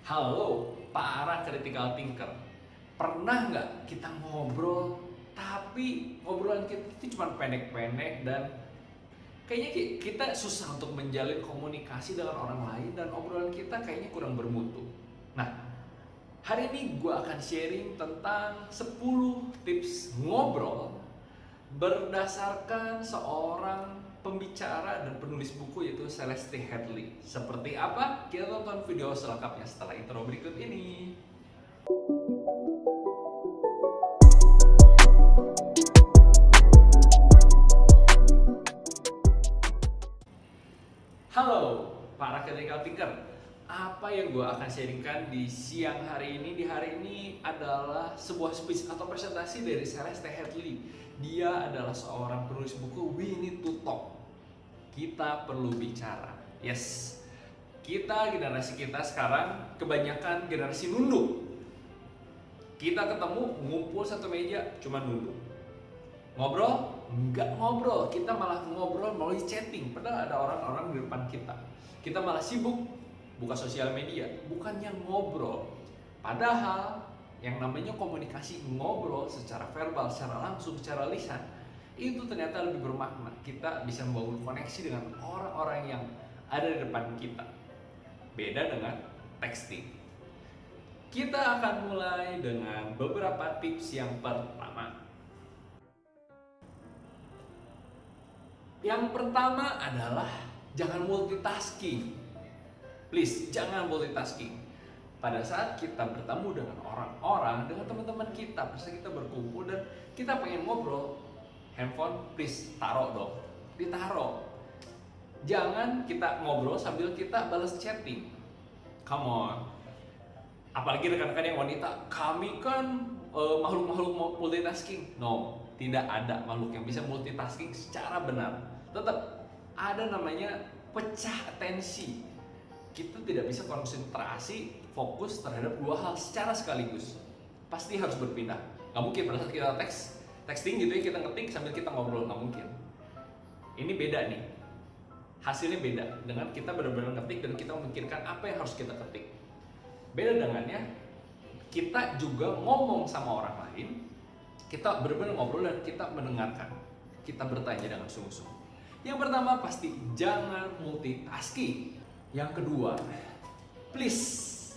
Halo, para critical thinker. Pernah nggak kita ngobrol, tapi ngobrolan kita itu cuma pendek-pendek dan kayaknya kita susah untuk menjalin komunikasi dengan orang lain dan obrolan kita kayaknya kurang bermutu. Nah, hari ini gue akan sharing tentang 10 tips ngobrol berdasarkan seorang pembicara dan penulis buku yaitu Celeste Hadley. Seperti apa? Kita tonton video selengkapnya setelah intro berikut ini. Halo para critical thinker. Apa yang gue akan sharingkan di siang hari ini? Di hari ini adalah sebuah speech atau presentasi dari Celeste Hadley. Dia adalah seorang penulis buku We Need to Talk. Kita perlu bicara. Yes, generasi kita sekarang kebanyakan generasi nunduk. Kita ketemu ngumpul satu meja cuma nunduk. Ngobrol? Nggak ngobrol, kita malah ngobrol melalui chatting. Padahal ada orang-orang di depan kita. Kita malah sibuk buka sosial media, bukannya ngobrol. Padahal yang namanya komunikasi ngobrol secara verbal, secara langsung, secara lisan, itu ternyata lebih bermakna. Kita bisa membangun koneksi dengan orang-orang yang ada di depan kita. Beda dengan texting. Kita akan mulai dengan beberapa tips. Yang pertama, adalah jangan multitasking. Please, jangan multitasking. Pada saat kita bertemu dengan orang-orang, dengan teman-teman kita, pada saat kita berkumpul dan kita pengen ngobrol, handphone please taruh dong, ditaruh. Jangan kita ngobrol sambil kita balas chatting. Come on. Apalagi rekan-rekan yang wanita, kami kan makhluk-makhluk multitasking. No, tidak ada makhluk yang bisa multitasking secara benar. Tetap ada namanya pecah atensi. Kita tidak bisa konsentrasi, fokus terhadap dua hal secara sekaligus. Pasti harus berpindah. Nggak mungkin pada saat kita texting gitu ya, kita ngetik sambil kita ngobrol, nggak mungkin. Ini beda nih. Hasilnya beda dengan kita benar-benar ngetik dan kita memikirkan apa yang harus kita ketik. Beda dengannya kita juga ngomong sama orang lain, kita benar-benar ngobrol dan kita mendengarkan, kita bertanya dengan sungguh-sungguh. Yang pertama pasti jangan multitasking. Yang kedua, please,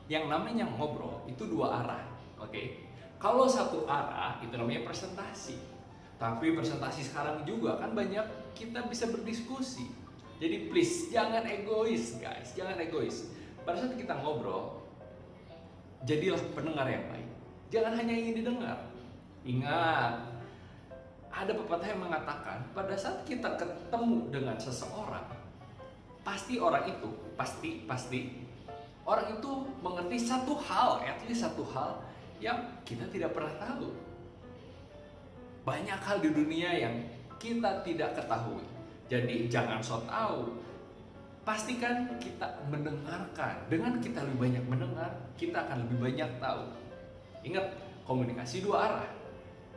yang namanya ngobrol itu dua arah, oke? Kalau satu arah itu namanya presentasi. Tapi presentasi sekarang juga kan banyak kita bisa berdiskusi. Jadi please jangan egois guys, jangan egois. Pada saat kita ngobrol, jadilah pendengar yang baik. Jangan hanya ingin didengar. Ingat, ada pepatah yang mengatakan pada saat kita ketemu dengan seseorang, pasti orang itu mengerti satu hal, at least satu hal yang kita tidak pernah tahu. Banyak hal di dunia yang kita tidak ketahui. Jadi jangan sok tahu. Pastikan kita mendengarkan. Dengan kita lebih banyak mendengar, kita akan lebih banyak tahu. Ingat, komunikasi dua arah.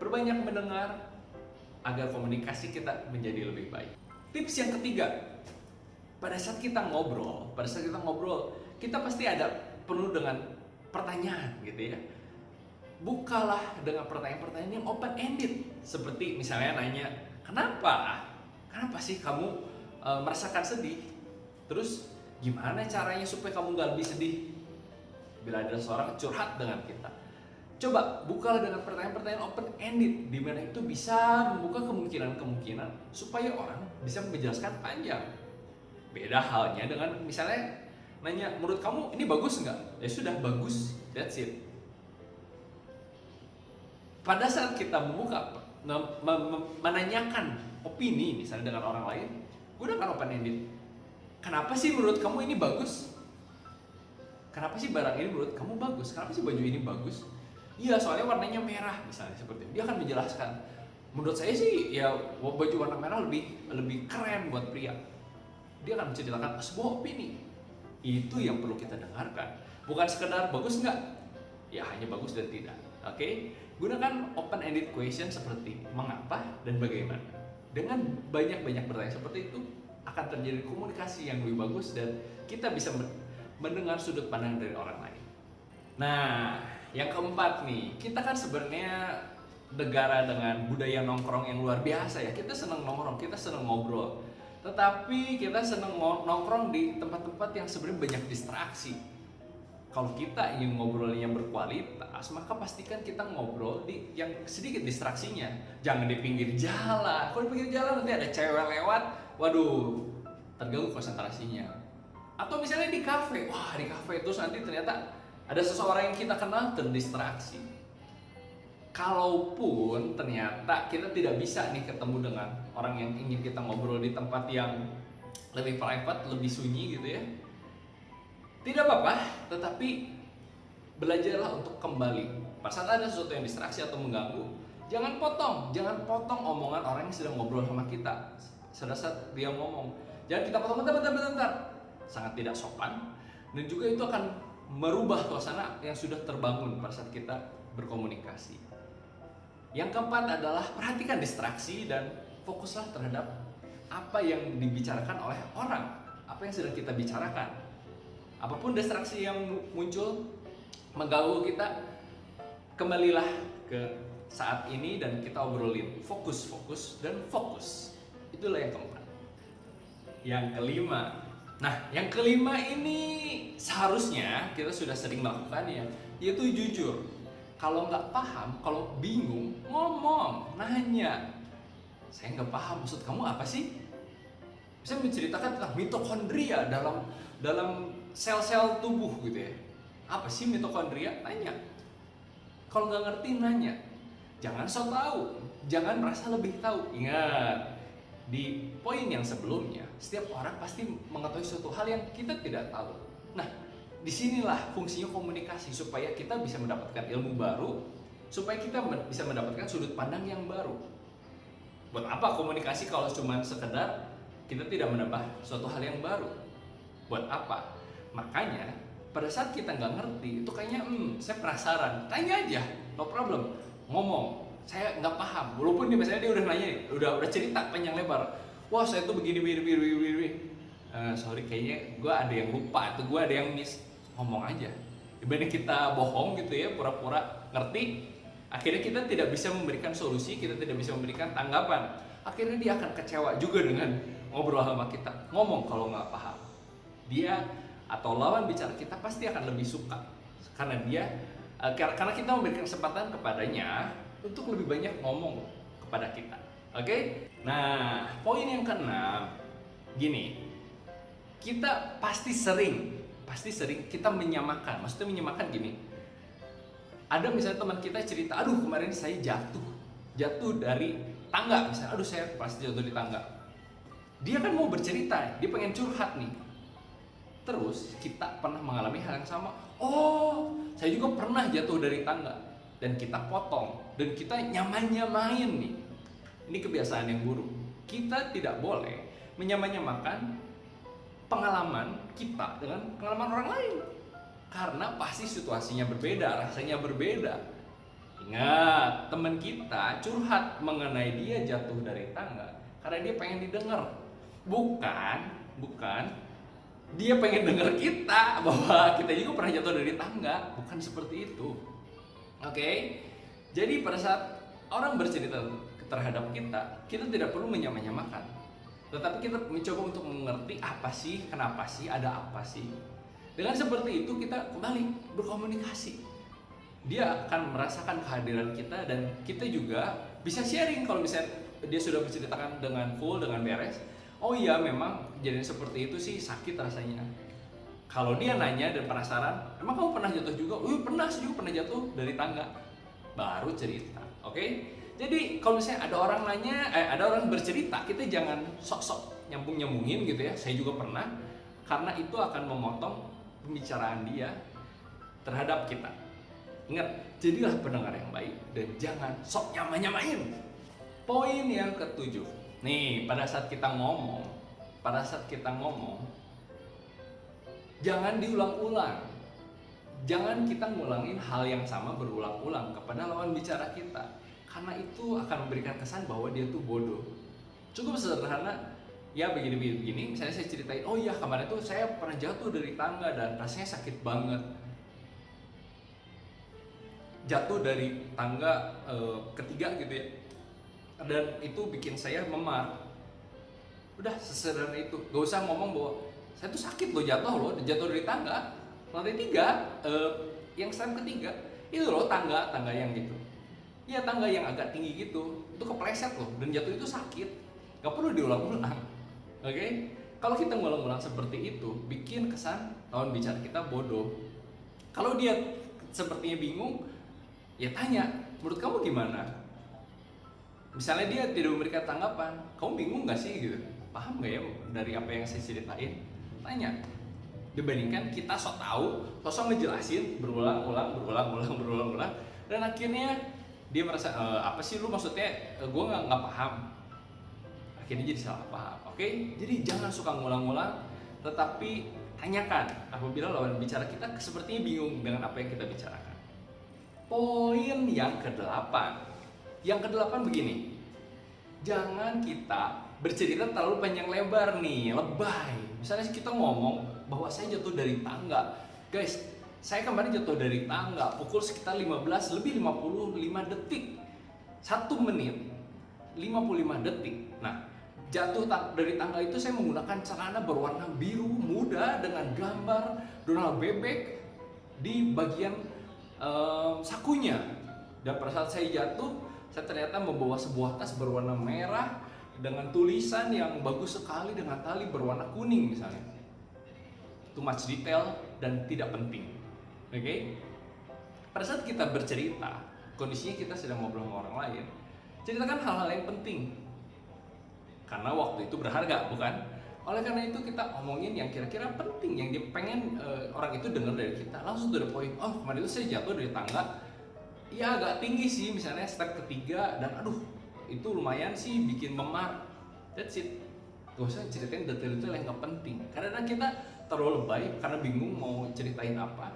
Perbanyak mendengar agar komunikasi kita menjadi lebih baik. Tips yang ketiga, pada saat kita ngobrol, kita pasti ada penuh dengan pertanyaan gitu ya. Bukalah dengan pertanyaan-pertanyaan yang open ended, seperti misalnya nanya, kenapa sih kamu merasakan sedih? Terus gimana caranya supaya kamu gak lebih sedih? Bila ada seorang curhat dengan kita, coba bukalah dengan pertanyaan-pertanyaan open ended, di mana itu bisa membuka kemungkinan supaya orang bisa menjelaskan panjang. Beda halnya dengan misalnya nanya, menurut kamu ini bagus nggak? Ya sudah, bagus, that's it. Pada saat kita menanyakan opini misalnya dengan orang lain, gunakan open ended. Kenapa sih menurut kamu ini bagus? Kenapa sih barang ini menurut kamu bagus? Kenapa sih baju ini bagus? Iya, soalnya warnanya merah misalnya, seperti itu. Dia akan menjelaskan. Menurut saya sih ya baju warna merah lebih keren buat pria. Dia akan menceritakan sebuah opini. Itu yang perlu kita dengarkan. Bukan sekedar bagus nggak? Ya hanya bagus dan tidak. Oke? Gunakan open ended question seperti mengapa dan bagaimana. Dengan banyak bertanya seperti itu, akan terjadi komunikasi yang lebih bagus dan kita bisa mendengar sudut pandang dari orang lain. Nah, yang keempat nih, kita kan sebenarnya negara dengan budaya nongkrong yang luar biasa ya. Kita seneng nongkrong, kita seneng ngobrol. Tetapi kita seneng nongkrong di tempat-tempat yang sebenarnya banyak distraksi. Kalau kita ingin ngobrol yang berkualitas, maka pastikan kita ngobrol di yang sedikit distraksinya. Jangan di pinggir jalan. Kalau di pinggir jalan nanti ada cewek lewat, waduh, terganggu konsentrasinya. Atau misalnya di kafe, wah di kafe itu nanti ternyata ada seseorang yang kita kenal terdistraksi. Kalaupun ternyata kita tidak bisa nih ketemu dengan orang yang ingin kita ngobrol di tempat yang lebih private, lebih sunyi gitu ya, tidak apa-apa, tetapi belajarlah untuk kembali. Pada saat ada sesuatu yang distraksi atau mengganggu, jangan potong omongan orang yang sedang ngobrol sama kita. Pada saat dia ngomong, jangan kita potong bentar. Sangat tidak sopan, dan juga itu akan merubah suasana yang sudah terbangun pada saat kita berkomunikasi. Yang keempat adalah perhatikan distraksi dan fokuslah terhadap apa yang dibicarakan oleh orang, apa yang sedang kita bicarakan. Apapun distraksi yang muncul mengganggu kita, kembalilah ke saat ini dan kita obrolin. Fokus. Itulah yang keempat. Yang kelima. Nah, yang kelima ini seharusnya kita sudah sering melakukannya, yaitu jujur. Kalau nggak paham, kalau bingung, ngomong, nanya. Saya nggak paham, maksud kamu apa sih? Bisa menceritakan tentang mitokondria dalam sel-sel tubuh gitu ya. Apa sih mitokondria? Tanya. Kalau nggak ngerti, nanya. Jangan sok tahu, jangan merasa lebih tahu. Ingat, di poin yang sebelumnya, setiap orang pasti mengetahui suatu hal yang kita tidak tahu. Nah, disinilah fungsinya komunikasi, supaya kita bisa mendapatkan ilmu baru, supaya kita bisa mendapatkan sudut pandang yang baru. Buat apa komunikasi kalau cuma sekedar kita tidak menambah suatu hal yang baru? Buat apa? Makanya pada saat kita nggak ngerti, itu kayaknya saya penasaran, tanya aja, no problem, ngomong. Saya nggak paham, walaupun misalnya dia udah nanya, udah cerita panjang lebar. Wah, saya tuh begini. Sorry, kayaknya gue ada yang lupa, atau gue ada yang miss. Ngomong aja. Dibanding kita bohong gitu ya, pura-pura ngerti, akhirnya kita tidak bisa memberikan solusi, kita tidak bisa memberikan tanggapan. Akhirnya dia akan kecewa juga dengan ngobrol sama kita. Ngomong kalau nggak paham. Dia atau lawan bicara kita pasti akan lebih suka, karena kita memberikan kesempatan kepadanya untuk lebih banyak ngomong kepada kita. Oke? Nah, poin yang keenam, gini, kita pasti sering kita menyamakan. Maksudnya menyamakan gini, ada misalnya teman kita cerita, aduh kemarin saya jatuh dari tangga misalnya, aduh saya pasti jatuh di tangga. Dia kan mau bercerita, dia pengen curhat nih. Terus kita pernah mengalami hal yang sama. Oh, saya juga pernah jatuh dari tangga. Dan kita potong, dan kita nyamain nih. Ini kebiasaan yang buruk. Kita tidak boleh menyamakan pengalaman kita dengan pengalaman orang lain, karena pasti situasinya berbeda, rasanya berbeda. Ingat, teman kita curhat mengenai dia jatuh dari tangga karena dia pengen didengar, bukan dia pengen dengar kita bahwa kita juga pernah jatuh dari tangga. Bukan seperti itu. Oke? Jadi pada saat orang bercerita terhadap kita tidak perlu menyamakan, tetapi kita mencoba untuk mengerti apa sih, kenapa sih, ada apa sih. Dengan seperti itu kita kembali berkomunikasi. Dia akan merasakan kehadiran kita, dan kita juga bisa sharing kalau misalnya dia sudah menceritakan dengan full, dengan beres. Oh iya, memang kejadian seperti itu sih, sakit rasanya. Kalau dia nanya dan penasaran, emang kamu pernah jatuh juga? Pernah, saya juga pernah jatuh dari tangga. Baru cerita, oke? Jadi kalau misalnya ada orang nanya, ada orang bercerita, kita jangan sok-sok nyambungin gitu ya. Saya juga pernah, karena itu akan memotong pembicaraan dia terhadap kita. Ingat, jadilah pendengar yang baik dan jangan sok nyamain. Poin yang ketujuh. Nih, pada saat kita ngomong, jangan diulang-ulang. Jangan kita ngulangin hal yang sama berulang-ulang kepada lawan bicara kita, karena itu akan memberikan kesan bahwa dia tuh bodoh. Cukup sederhana, ya begini, misalnya saya ceritain, oh iya kemarin tuh saya pernah jatuh dari tangga dan rasanya sakit banget. Jatuh dari tangga ketiga gitu ya, dan itu bikin saya memar. Udah sesederhana itu, gak usah ngomong bahwa saya tuh sakit loh, jatuh dari tangga lantai 3, yang step ketiga itu loh, tangga yang gitu ya, tangga yang agak tinggi gitu, itu kepleset loh dan jatuh itu sakit, gak perlu diulang-ulang. Oke? Kalau kita ngulang-ulang seperti itu, bikin kesan lawan bicara kita bodoh. Kalau dia sepertinya bingung, ya tanya, menurut kamu gimana? Misalnya dia tidak memberikan tanggapan, kamu bingung gak sih gitu? Paham gak ya dari apa yang saya ceritain? Tanya. Dibandingkan kita sok tahu, sosok ngejelasin berulang-ulang, dan akhirnya dia merasa apa sih lu maksudnya, gue nggak paham. Akhirnya jadi salah paham. Oke? Jadi jangan suka ngulang-ngulang, tetapi tanyakan apabila lawan bicara kita sepertinya bingung dengan apa yang kita bicarakan. Poin yang ke-8. Yang ke-8 begini. Jangan kita bercerita terlalu panjang lebar nih, lebay. Misalnya kita ngomong bahwa saya jatuh dari tangga. Guys, saya kemarin jatuh dari tangga pukul sekitar 15 lebih 55 detik. 1 menit 55 detik. Nah, jatuh dari tangga itu saya menggunakan celana berwarna biru muda dengan gambar Donald bebek di bagian sakunya. Dan pada saat saya jatuh, saya ternyata membawa sebuah tas berwarna merah dengan tulisan yang bagus sekali dengan tali berwarna kuning misalnya. Too much detail dan tidak penting. Oke? Pada saat kita bercerita, kondisinya kita sedang ngobrol sama orang lain, ceritakan hal-hal yang penting. Karena waktu itu berharga, bukan? Oleh karena itu kita omongin yang kira-kira penting, yang dia pengen orang itu dengar dari kita. Langsung to the point. Oh, kemarin itu saya jatuh dari tangga. Ya agak tinggi sih, misalnya step ketiga, dan aduh itu lumayan sih bikin memar. That's it. Gak usah ceritain detail-detail yang gak penting. Karena kita terlalu lebay karena bingung mau ceritain apa,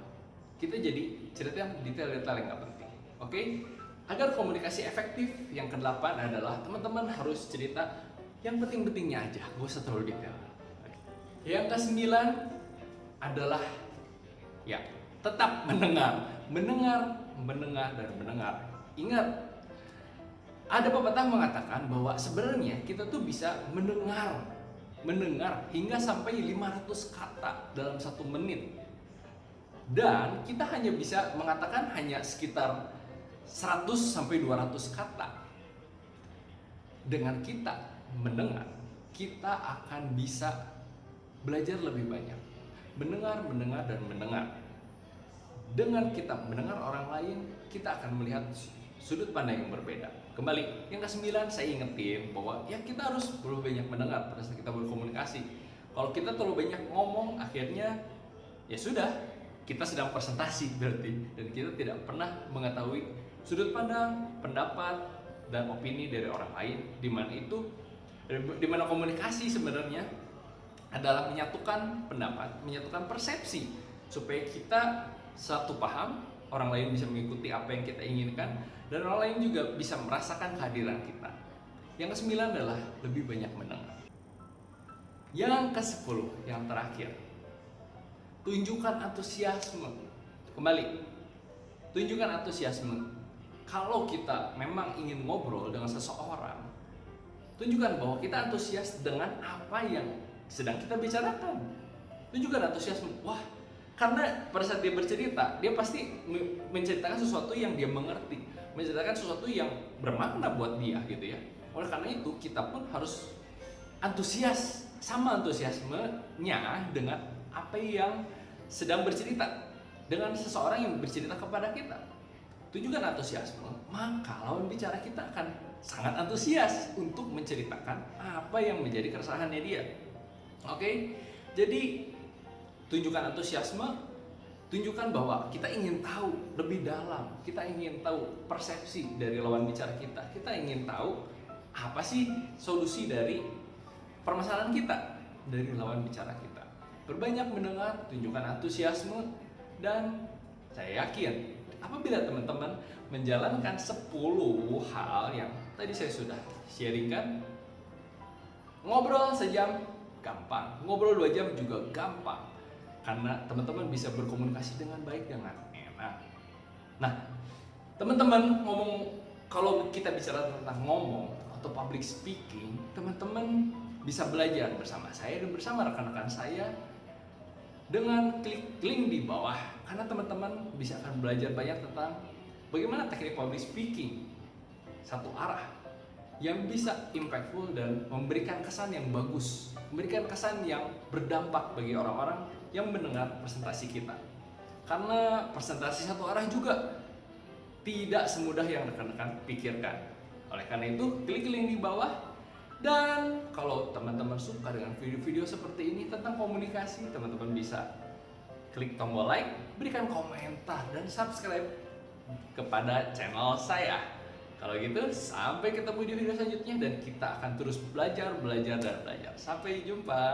kita jadi ceritain detail-detail yang gak penting. Oke? Agar komunikasi efektif, yang ke-8 adalah teman-teman harus cerita yang penting-pentingnya aja, gak usah terlalu detail. Yang ke-9 adalah ya tetap mendengar. Ingat, ada pepatah mengatakan bahwa sebenarnya kita tuh bisa mendengar hingga sampai 500 kata dalam 1 menit. Dan kita hanya bisa mengatakan hanya sekitar 100 sampai 200 kata. Dengan kita mendengar, kita akan bisa belajar lebih banyak. Mendengar. Dengan kita mendengar orang lain, kita akan melihat sudut pandang yang berbeda. Kembali, yang ke-9 saya ingetin bahwa ya kita harus lebih banyak mendengar pada saat kita berkomunikasi. Kalau kita terlalu banyak ngomong, akhirnya ya sudah, kita sedang presentasi berarti, dan kita tidak pernah mengetahui sudut pandang, pendapat, dan opini dari orang lain. Di mana komunikasi sebenarnya adalah menyatukan pendapat, menyatukan persepsi, supaya kita satu paham, orang lain bisa mengikuti apa yang kita inginkan, dan orang lain juga bisa merasakan kehadiran kita. Yang ke-9 adalah lebih banyak mendengar. Yang ke-10, yang terakhir, tunjukkan antusiasme. Kembali, tunjukkan antusiasme. Kalau kita memang ingin ngobrol dengan seseorang, tunjukkan bahwa kita antusias dengan apa yang sedang kita bicarakan. Tunjukkan antusiasme. Wah, karena pada saat dia bercerita, dia pasti menceritakan sesuatu yang dia mengerti, menceritakan sesuatu yang bermakna buat dia gitu ya. Oleh karena itu, kita pun harus antusias, sama antusiasmenya dengan apa yang sedang bercerita, dengan seseorang yang bercerita kepada kita. Tunjukkan antusiasme, maka lawan bicara kita akan sangat antusias untuk menceritakan apa yang menjadi keresahannya dia. Oke? Jadi tunjukkan antusiasme, tunjukkan bahwa kita ingin tahu lebih dalam, kita ingin tahu persepsi dari lawan bicara kita, kita ingin tahu apa sih solusi dari permasalahan kita dari lawan bicara kita. Berbanyak mendengar, tunjukkan antusiasme, dan saya yakin apabila teman-teman menjalankan 10 hal yang tadi saya sudah sharingkan, Ngobrol sejam gampang, ngobrol 2 jam juga gampang, karena teman-teman bisa berkomunikasi dengan baik, dengan enak. Nah, teman-teman kalau kita bicara tentang ngomong atau public speaking, teman-teman bisa belajar bersama saya dan bersama rekan-rekan saya dengan klik link di bawah, karena teman-teman bisa akan belajar banyak tentang bagaimana teknik public speaking satu arah yang bisa impactful dan memberikan kesan yang bagus, memberikan kesan yang berdampak bagi orang-orang yang mendengar presentasi kita. Karena presentasi satu arah juga tidak semudah yang rekan-rekan pikirkan. Oleh karena itu, klik link di bawah. Dan kalau teman-teman suka dengan video-video seperti ini tentang komunikasi, teman-teman bisa klik tombol like, berikan komentar, dan subscribe kepada channel saya. Kalau gitu, sampai ketemu di video selanjutnya dan kita akan terus belajar. Sampai jumpa.